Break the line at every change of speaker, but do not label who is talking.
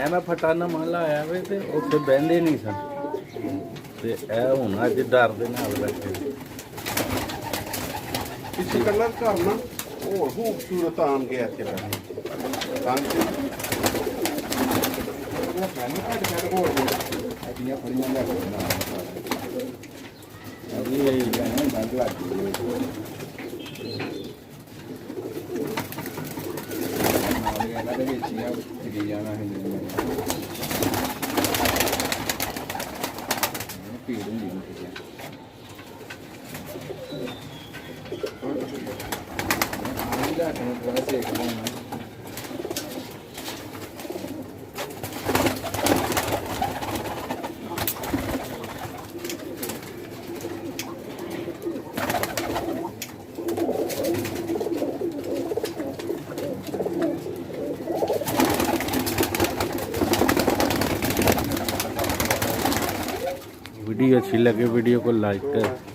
ਐਵੇਂ ਫਟਾਨਾ ਮੰਨ ਲਾ ਆਇਆ ਵੇ ਤੇ ਉੱਥੇ ਬਹਿੰਦੇ ਨਹੀਂ ਸਨ ਤੇ ਇਹ ਹੁਣ ਅੱਜ ਡਰ ਦੇ ਨਾਲ ਬੈਠੇ।
ਪਿੱਛੇ ਕਲਰ ਕਰਨਾ ਹੋਰ ਖੂਬਸੂਰਤ ਆਣ ਗਿਆ ਇੱਥੇ ਕੰਨ ਤੇ ਉਹ ਮੈਨੂੰ ਕੱਢ ਕੱਢ ਹੋਰ ਅੱਡੀਆਂ ਫੜੀਆਂ ਲੈ ਕੇ ਅਭੀ ਇਹ ਜਾਨੇ ਬੰਦ ਲੱਗ ਗਈ ਇਹਨਾਂ ਦੇ ਵਿੱਚ ਹੀ ਆ ਕਿ ਜਾਣਾ ਹੈ ਪੀੜ ਹੁੰਦੀ ਹੈ ਆਹ ਨੂੰ ਬੜਾ ਸੇਕ ਲੈਣਾ
वीडियो अच्छी लगे वीडियो को लाइक कर